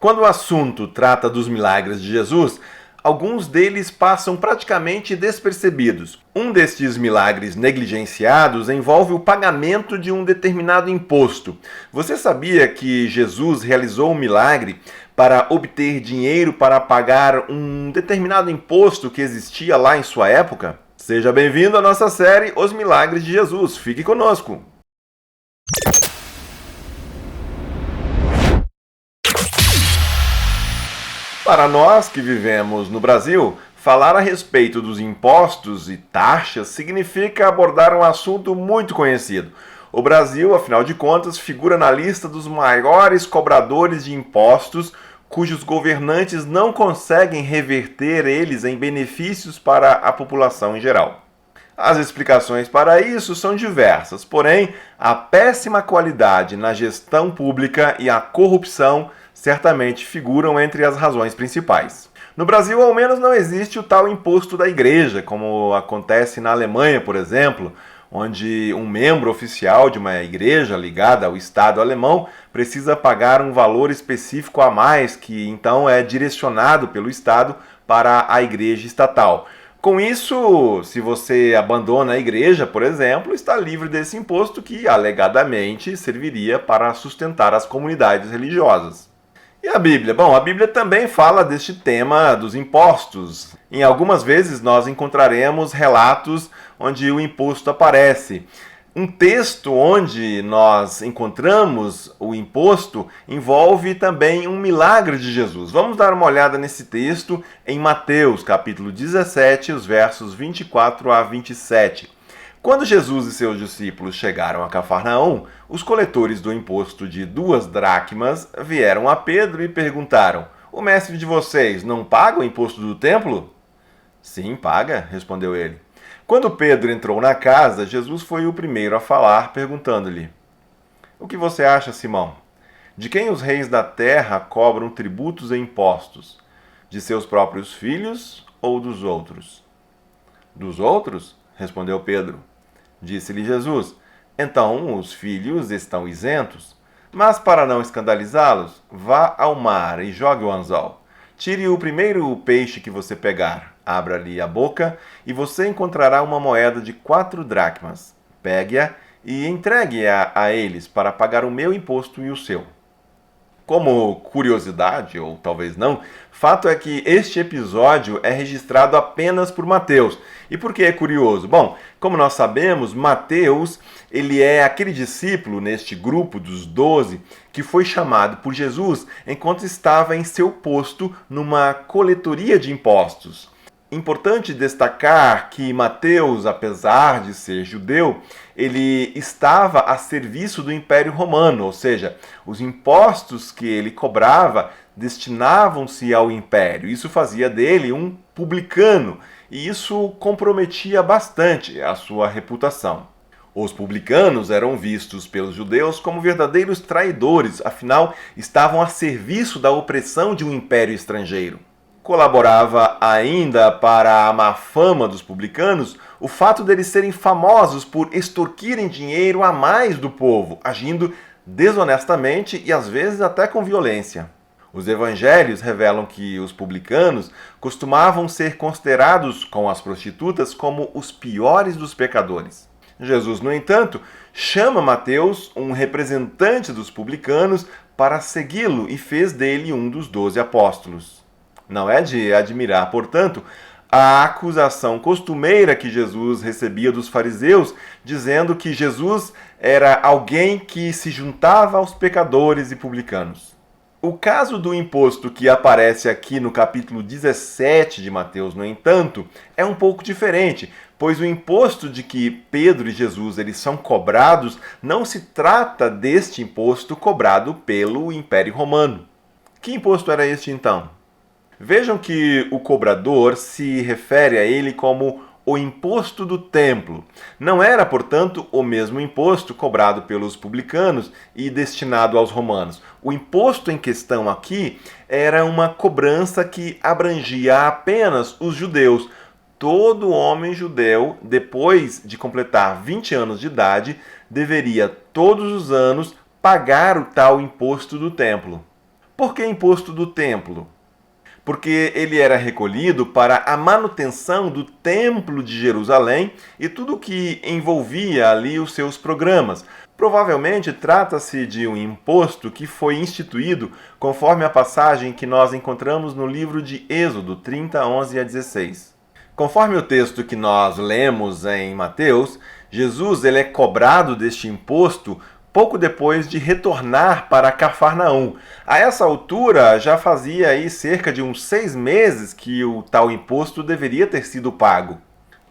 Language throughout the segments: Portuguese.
Quando o assunto trata dos milagres de Jesus, alguns deles passam praticamente despercebidos. Um destes milagres negligenciados envolve o pagamento de um determinado imposto. Você sabia que Jesus realizou um milagre para obter dinheiro para pagar um determinado imposto que existia lá em sua época? Seja bem-vindo à nossa série Os Milagres de Jesus. Fique conosco! Para nós que vivemos no Brasil, falar a respeito dos impostos e taxas significa abordar um assunto muito conhecido. O Brasil, afinal de contas, figura na lista dos maiores cobradores de impostos, cujos governantes não conseguem reverter eles em benefícios para a população em geral. As explicações para isso são diversas, porém, a péssima qualidade na gestão pública e a corrupção certamente figuram entre as razões principais. No Brasil, ao menos, não existe o tal imposto da igreja, como acontece na Alemanha, por exemplo, onde um membro oficial de uma igreja ligada ao Estado alemão precisa pagar um valor específico a mais, que então é direcionado pelo Estado para a igreja estatal. Com isso, se você abandona a igreja, por exemplo, está livre desse imposto que, alegadamente, serviria para sustentar as comunidades religiosas. E a Bíblia? Bom, a Bíblia também fala deste tema dos impostos. Em algumas vezes nós encontraremos relatos onde o imposto aparece. Um texto onde nós encontramos o imposto envolve também um milagre de Jesus. Vamos dar uma olhada nesse texto em Mateus, capítulo 17, os versos 24 a 27. Quando Jesus e seus discípulos chegaram a Cafarnaum, os coletores do imposto de 2 dracmas vieram a Pedro e perguntaram: "O mestre de vocês não paga o imposto do templo?" "Sim, paga", respondeu ele. Quando Pedro entrou na casa, Jesus foi o primeiro a falar, perguntando-lhe: "O que você acha, Simão? De quem os reis da terra cobram tributos e impostos? De seus próprios filhos ou dos outros?" "Dos outros?", respondeu Pedro. Disse-lhe Jesus: "Então os filhos estão isentos. Mas para não escandalizá-los, vá ao mar e jogue o anzol. Tire o primeiro peixe que você pegar, abra-lhe a boca e você encontrará uma moeda de 4 dracmas. Pegue-a e entregue-a a eles para pagar o meu imposto e o seu." Como curiosidade, ou talvez não, fato é que este episódio é registrado apenas por Mateus. E por que é curioso? Bom, como nós sabemos, Mateus ele é aquele discípulo neste grupo dos 12 que foi chamado por Jesus enquanto estava em seu posto numa coletoria de impostos. Importante destacar que Mateus, apesar de ser judeu, ele estava a serviço do Império Romano, ou seja, os impostos que ele cobrava destinavam-se ao Império. Isso fazia dele um publicano e isso comprometia bastante a sua reputação. Os publicanos eram vistos pelos judeus como verdadeiros traidores, afinal, estavam a serviço da opressão de um império estrangeiro. Colaborava ainda para a má fama dos publicanos o fato deles serem famosos por extorquirem dinheiro a mais do povo, agindo desonestamente e às vezes até com violência. Os evangelhos revelam que os publicanos costumavam ser considerados com as prostitutas como os piores dos pecadores. Jesus, no entanto, chama Mateus, um representante dos publicanos, para segui-lo e fez dele um dos 12 apóstolos. Não é de admirar, portanto, a acusação costumeira que Jesus recebia dos fariseus, dizendo que Jesus era alguém que se juntava aos pecadores e publicanos. O caso do imposto que aparece aqui no capítulo 17 de Mateus, no entanto, é um pouco diferente, pois o imposto de que Pedro e Jesus eles são cobrados não se trata deste imposto cobrado pelo Império Romano. Que imposto era este então? Vejam que o cobrador se refere a ele como o imposto do templo. Não era, portanto, o mesmo imposto cobrado pelos publicanos e destinado aos romanos. O imposto em questão aqui era uma cobrança que abrangia apenas os judeus. Todo homem judeu, depois de completar 20 anos de idade, deveria todos os anos pagar o tal imposto do templo. Por que imposto do templo? Porque ele era recolhido para a manutenção do Templo de Jerusalém e tudo o que envolvia ali os seus programas. Provavelmente trata-se de um imposto que foi instituído conforme a passagem que nós encontramos no livro de Êxodo 30, 11 a 16. Conforme o texto que nós lemos em Mateus, Jesus ele é cobrado deste imposto pouco depois de retornar para Cafarnaum. A essa altura, já fazia aí cerca de uns 6 meses que o tal imposto deveria ter sido pago.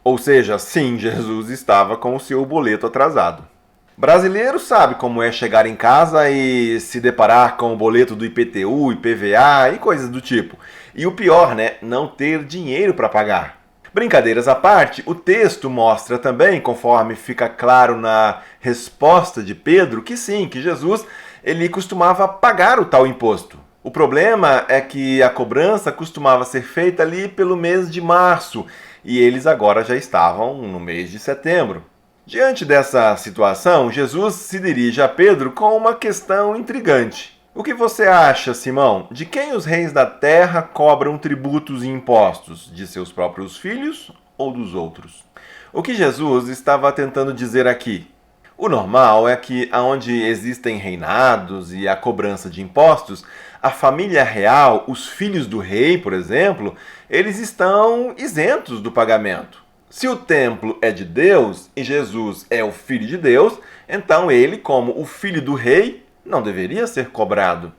Ou seja, sim, Jesus estava com o seu boleto atrasado. Brasileiro sabe como é chegar em casa e se deparar com o boleto do IPTU, IPVA e coisas do tipo. E o pior, né? Não ter dinheiro para pagar. Brincadeiras à parte, o texto mostra também, conforme fica claro na resposta de Pedro, que sim, que Jesus ele costumava pagar o tal imposto. O problema é que a cobrança costumava ser feita ali pelo mês de março, e eles agora já estavam no mês de setembro. Diante dessa situação, Jesus se dirige a Pedro com uma questão intrigante. O que você acha, Simão? De quem os reis da terra cobram tributos e impostos? De seus próprios filhos ou dos outros? O que Jesus estava tentando dizer aqui? O normal é que, onde existem reinados e a cobrança de impostos, a família real, os filhos do rei, por exemplo, eles estão isentos do pagamento. Se o templo é de Deus e Jesus é o Filho de Deus, então ele, como o filho do rei, não deveria ser cobrado.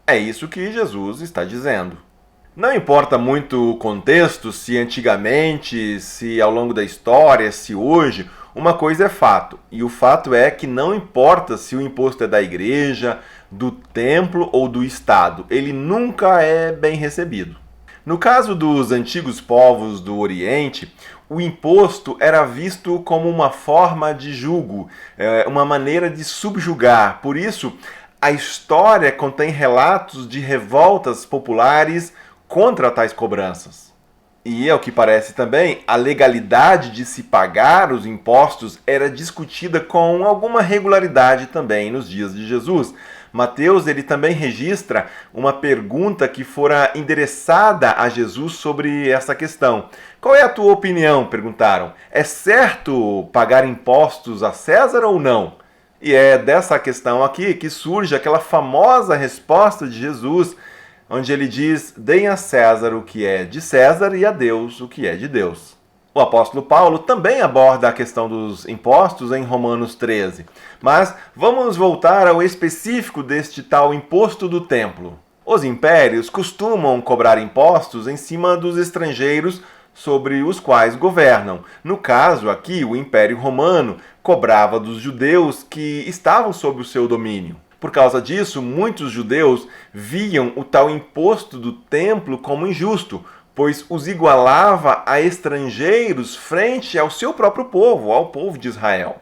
É isso que Jesus está dizendo. Não importa muito o contexto, se antigamente, se ao longo da história, se hoje, uma coisa é fato. E o fato é que não importa se o imposto é da igreja, do templo ou do Estado, ele nunca é bem recebido. No caso dos antigos povos do Oriente, o imposto era visto como uma forma de jugo, uma maneira de subjugar. Por isso, a história contém relatos de revoltas populares contra tais cobranças. E, ao que parece também, a legalidade de se pagar os impostos era discutida com alguma regularidade também nos dias de Jesus. Mateus ele também registra uma pergunta que fora endereçada a Jesus sobre essa questão. Qual é a tua opinião? Perguntaram. É certo pagar impostos a César ou não? E é dessa questão aqui que surge aquela famosa resposta de Jesus, onde ele diz: deem a César o que é de César e a Deus o que é de Deus. O apóstolo Paulo também aborda a questão dos impostos em Romanos 13. Mas vamos voltar ao específico deste tal imposto do templo. Os impérios costumam cobrar impostos em cima dos estrangeiros sobre os quais governam. No caso aqui, o Império Romano cobrava dos judeus que estavam sob o seu domínio. Por causa disso, muitos judeus viam o tal imposto do templo como injusto, pois os igualava a estrangeiros frente ao seu próprio povo, ao povo de Israel.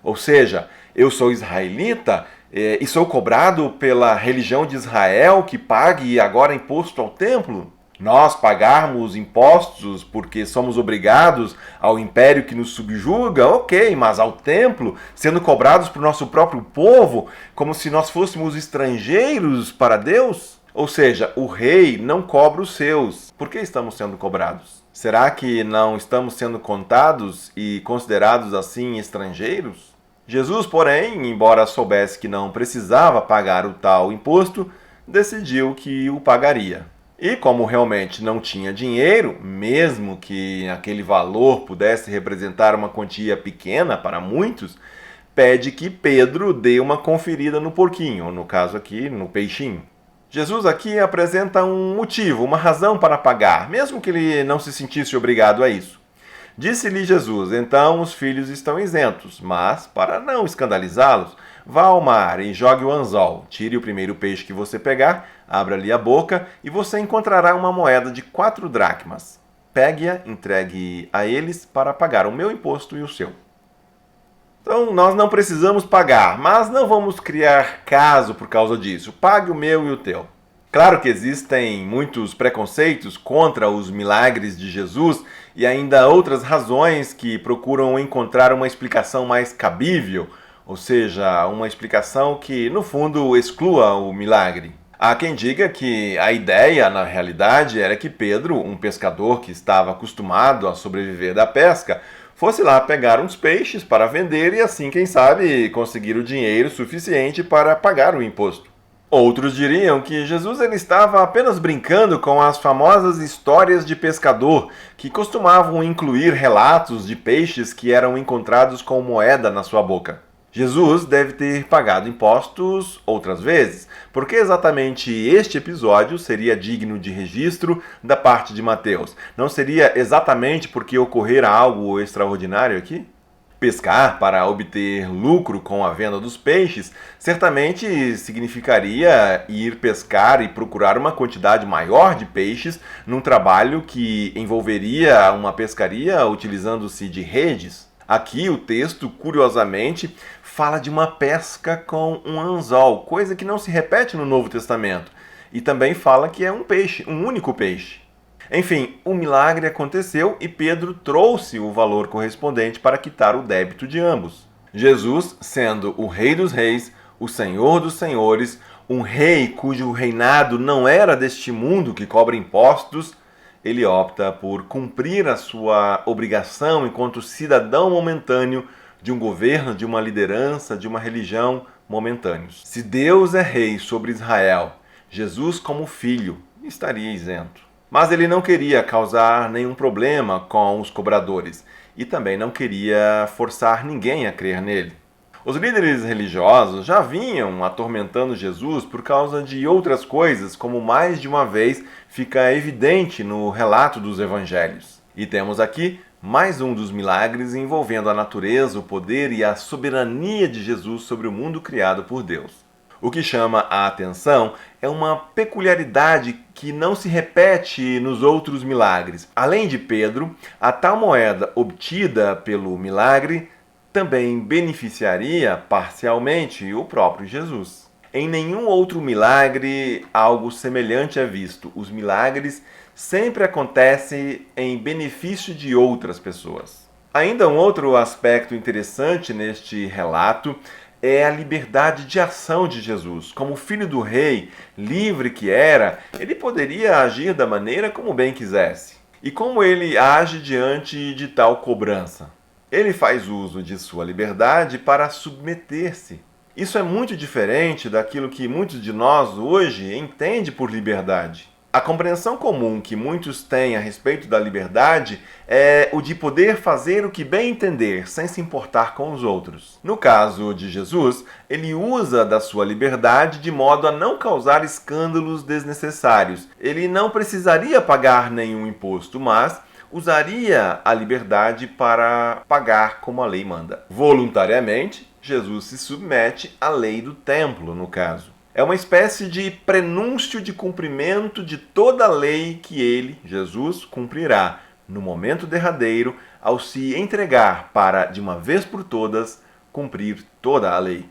Ou seja, eu sou israelita e sou cobrado pela religião de Israel que pague agora imposto ao templo? Nós pagarmos impostos porque somos obrigados ao império que nos subjuga? Ok, mas ao templo, sendo cobrados por nosso próprio povo, como se nós fôssemos estrangeiros para Deus? Ou seja, o rei não cobra os seus. Por que estamos sendo cobrados? Será que não estamos sendo contados e considerados assim estrangeiros? Jesus, porém, embora soubesse que não precisava pagar o tal imposto, decidiu que o pagaria. E como realmente não tinha dinheiro, mesmo que aquele valor pudesse representar uma quantia pequena para muitos, pede que Pedro dê uma conferida no porquinho, ou no caso aqui, no peixinho. Jesus aqui apresenta um motivo, uma razão para pagar, mesmo que ele não se sentisse obrigado a isso. Disse-lhe Jesus: então os filhos estão isentos, mas, para não escandalizá-los, vá ao mar e jogue o anzol, tire o primeiro peixe que você pegar, abra-lhe a boca e você encontrará uma moeda de 4 dracmas. Pegue-a, entregue a eles para pagar o meu imposto e o seu. Então, nós não precisamos pagar, mas não vamos criar caso por causa disso. Pague o meu e o teu. Claro que existem muitos preconceitos contra os milagres de Jesus e ainda outras razões que procuram encontrar uma explicação mais cabível, ou seja, uma explicação que, no fundo, exclua o milagre. Há quem diga que a ideia, na realidade, era que Pedro, um pescador que estava acostumado a sobreviver da pesca, fosse lá pegar uns peixes para vender e assim, quem sabe, conseguir o dinheiro suficiente para pagar o imposto. Outros diriam que Jesus ele estava apenas brincando com as famosas histórias de pescador, que costumavam incluir relatos de peixes que eram encontrados com moeda na sua boca. Jesus deve ter pagado impostos outras vezes, porque exatamente este episódio seria digno de registro da parte de Mateus. Não seria exatamente porque ocorrera algo extraordinário aqui? Pescar para obter lucro com a venda dos peixes certamente significaria ir pescar e procurar uma quantidade maior de peixes num trabalho que envolveria uma pescaria utilizando-se de redes. Aqui o texto, curiosamente, fala de uma pesca com um anzol, coisa que não se repete no Novo Testamento. E também fala que é um peixe, um único peixe. Enfim, o milagre aconteceu e Pedro trouxe o valor correspondente para quitar o débito de ambos. Jesus, sendo o Rei dos Reis, o Senhor dos Senhores, um rei cujo reinado não era deste mundo que cobra impostos, ele opta por cumprir a sua obrigação enquanto cidadão momentâneo de um governo, de uma liderança, de uma religião momentâneos. Se Deus é rei sobre Israel, Jesus como filho estaria isento. Mas ele não queria causar nenhum problema com os cobradores e também não queria forçar ninguém a crer nele. Os líderes religiosos já vinham atormentando Jesus por causa de outras coisas, como mais de uma vez fica evidente no relato dos evangelhos. E temos aqui mais um dos milagres envolvendo a natureza, o poder e a soberania de Jesus sobre o mundo criado por Deus. O que chama a atenção é uma peculiaridade que não se repete nos outros milagres. Além de Pedro, a tal moeda obtida pelo milagre também beneficiaria parcialmente o próprio Jesus. Em nenhum outro milagre algo semelhante é visto. Os milagres sempre acontecem em benefício de outras pessoas. Ainda um outro aspecto interessante neste relato é a liberdade de ação de Jesus. Como filho do rei, livre que era, ele poderia agir da maneira como bem quisesse. E como ele age diante de tal cobrança? Ele faz uso de sua liberdade para submeter-se. Isso é muito diferente daquilo que muitos de nós hoje entendem por liberdade. A compreensão comum que muitos têm a respeito da liberdade é o de poder fazer o que bem entender, sem se importar com os outros. No caso de Jesus, ele usa da sua liberdade de modo a não causar escândalos desnecessários. Ele não precisaria pagar nenhum imposto, mas usaria a liberdade para pagar como a lei manda. Voluntariamente, Jesus se submete à lei do templo, no caso. É uma espécie de prenúncio de cumprimento de toda a lei que ele, Jesus, cumprirá no momento derradeiro ao se entregar para, de uma vez por todas, cumprir toda a lei.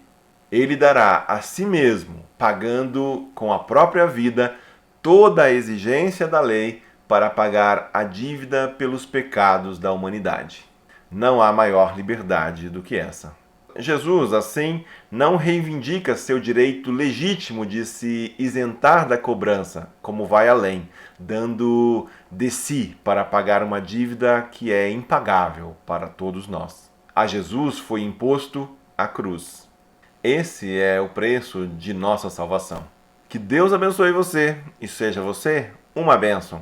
Ele dará a si mesmo, pagando com a própria vida toda a exigência da lei para pagar a dívida pelos pecados da humanidade. Não há maior liberdade do que essa. Jesus, assim, não reivindica seu direito legítimo de se isentar da cobrança, como vai além, dando de si para pagar uma dívida que é impagável para todos nós. A Jesus foi imposto a cruz. Esse é o preço de nossa salvação. Que Deus abençoe você e seja você uma bênção.